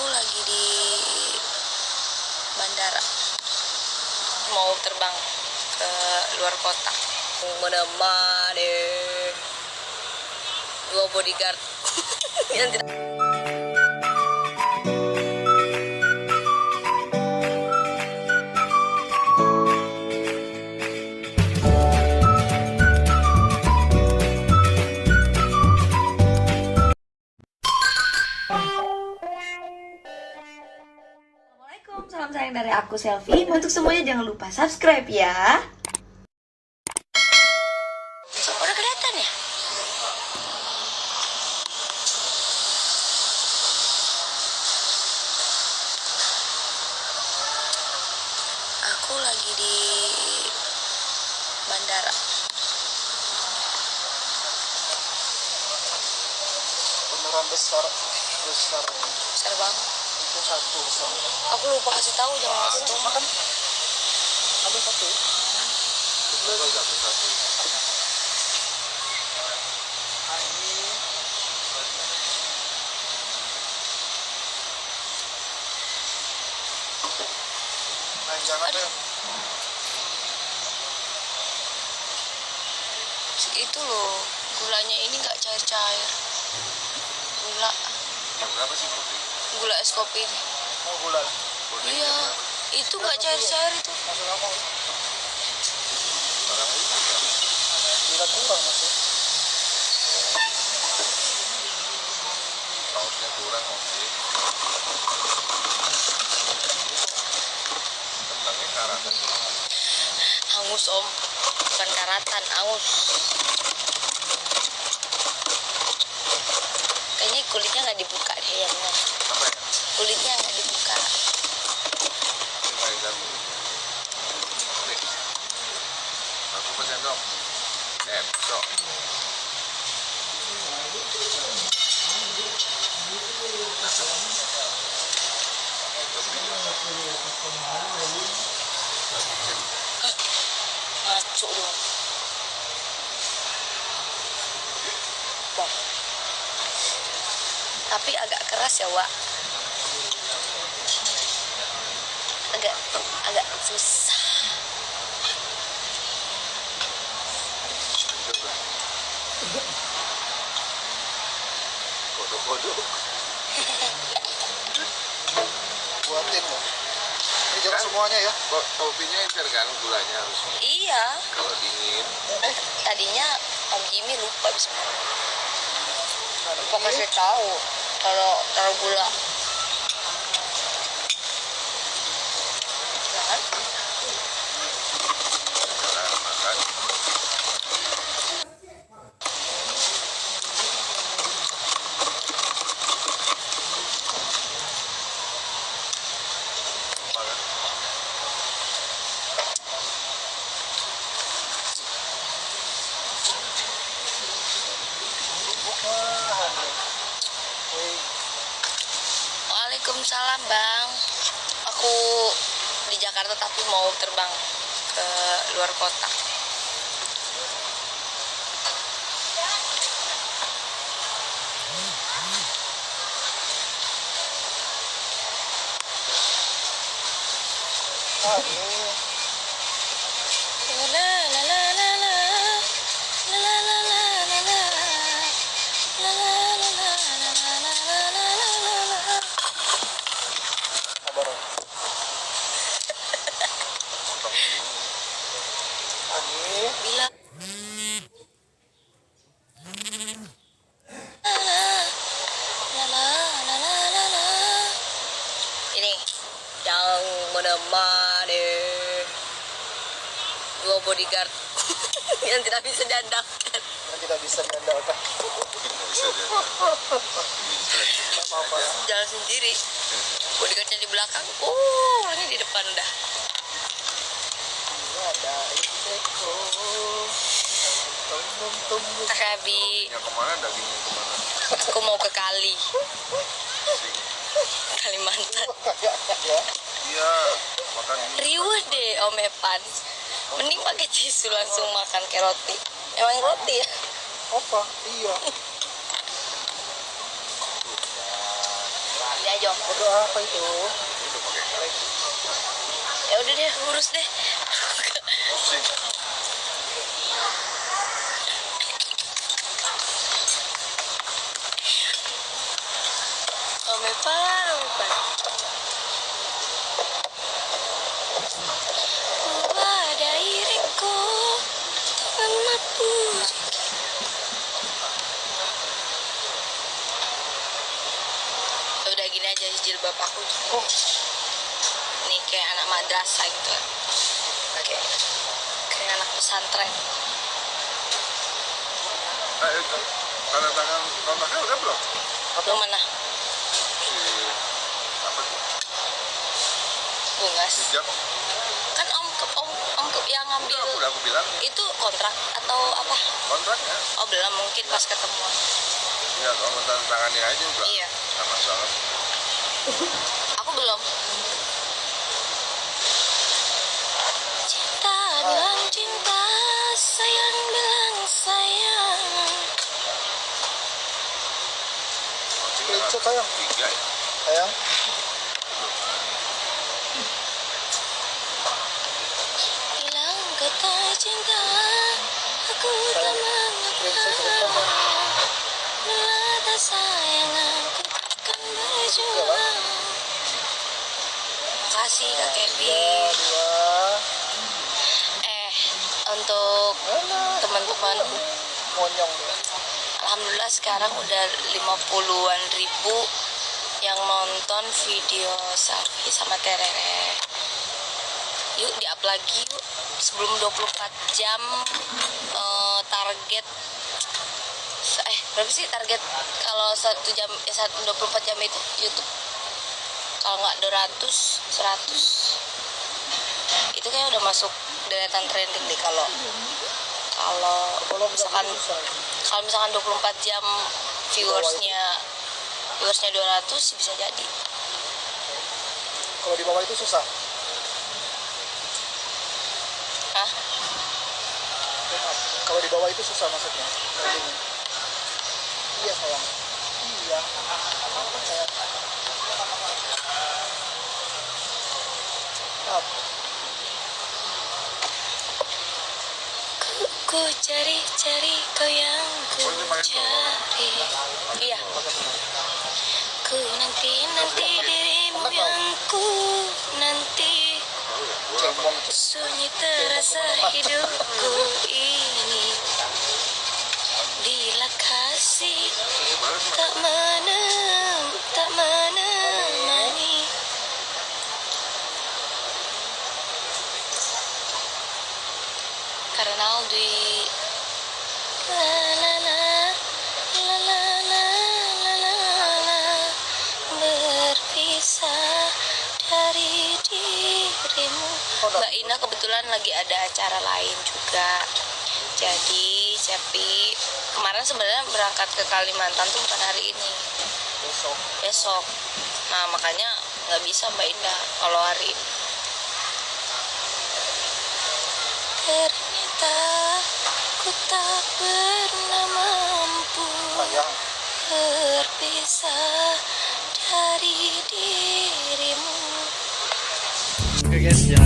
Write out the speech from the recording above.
Aku lagi di bandara, mau terbang ke luar kota. Menemani dua bodyguard yang tidak. Assalamualaikum, salam sayang dari aku Selfie. Untuk semuanya jangan lupa subscribe ya. Udah kelihatan ya? Aku lagi di bandara. Beneran besar Besar banget. itu satu besar. Aku lupa kasih tahu, jangan kasih tahu. Makan ada satu. Jangan deh. Itu loh, gulanya ini nggak cair-cair. Gula. Yang berapa sih kopi? Gula es kopi ini. Mau gula. Iya, itu nggak cair-cair itu. Masuk apa? Barang itu berapa? Gula kurang masuk. Sausnya kurang oke. Kentangnya karatan. Angus om, bukan karatan, angus. Kayaknya kulitnya nggak dibuka deh ya benar. Apa ya? Kulitnya nggak dibuka. Ini kayak gabung. Nih. Aku pesen dong. Sok. Ngaco dong. Wah. Tapi agak keras ya, Wak. Agak susah. Kodok-kodok. Buatin loh. Ini jangan semuanya ya. Kok kopinya encer kan gulanya harusnya. Iya. Kalau dingin. Tadinya Om Jimmy lupa sebenarnya. Lupa kasih tahu kalau taruh gula. Ya kan? Cara makan. Makan. Waalaikumsalam Bang. Aku di Jakarta tapi mau terbang ke luar kota. La la la la la. La la la la la la. La la la la la la la la la. Sabar. Bila ini yang menemani dua bodyguard yang tidak bisa diandalkan. Yang tidak bisa diandalkan. Nggak bisa jadi. Apa-apa. Jalan sendiri, bodyguardnya di belakang, ini di depan udah. Ini ada Eko. Tumbuh. Kabi, Yang kemana dagingnya kemana? aku mau ke Kali, Sing. Kalimantan. Ya. Iya, makan Riuh deh Om Epan. Mending pakai tisu langsung makan kayak roti. Emang roti ya? Apa? Iya. Dia Jong. Berdoa apa itu? Ini udah pakai Ya udah deh, urus deh. pusing. Omepa. Wadai reko anakku. Udah gini aja jilbab aku. Oh, Ini kayak anak madrasah gitu. Kayak anak pesantren. Itu tanda tangan kontraknya udah belum? Yang mana? Si apa tuh? Bungas. Sejak Kan om yang ngambil udah aku bilang itu kontrak atau apa? kontraknya. Oh belum, mungkin pas ketemuan. Ya kalau tanda tangannya aja udah. Iya. Nggak masalah. Aku belum. Cinta bilang cinta, sayang bilang sayang. screenshot sayang. 3 ya. Sayang. Hilang kata cinta, aku tak Sayang. mengapa. Melata sayang, aku takkan berjuang. Makasih Kak Kevin. 2. Untuk teman-teman, Monyong. alhamdulillah sekarang udah 50-an ribu yang nonton video Safi sama Terere. Yuk di-up lagi yuk sebelum 24 jam. Target berapa sih target kalau 1 jam 24 jam itu YouTube? Kalau nggak 200 100 itu kayak udah masuk deretan trending deh. Kalau misalkan 24 jam viewersnya 200 sih bisa jadi. Kalau di bawah itu susah. Hah? Kalau di bawah itu susah maksudnya. Trendingnya. Iya sayang. Iya. Apa sayang? Apa? Ku cari-cari kau yang ku cari. Iya. Ku nanti dirimu yang ku nanti. Cemong. Sunyi terasa hidupku ini. Bila kasih tak menemani. Karena Aldi la la la la la la la la la berpisah dari dirimu. Mbak Ina kebetulan lagi ada acara lain juga. Jadi Cepi kemarin sebenarnya berangkat ke Kalimantan tuh bukan hari ini, besok. Nah makanya nggak bisa Mbak Ina kalau hari ini. Ternyata ku tak pernah mampu Sayang. berpisah dari dirimu. Oke guys, ya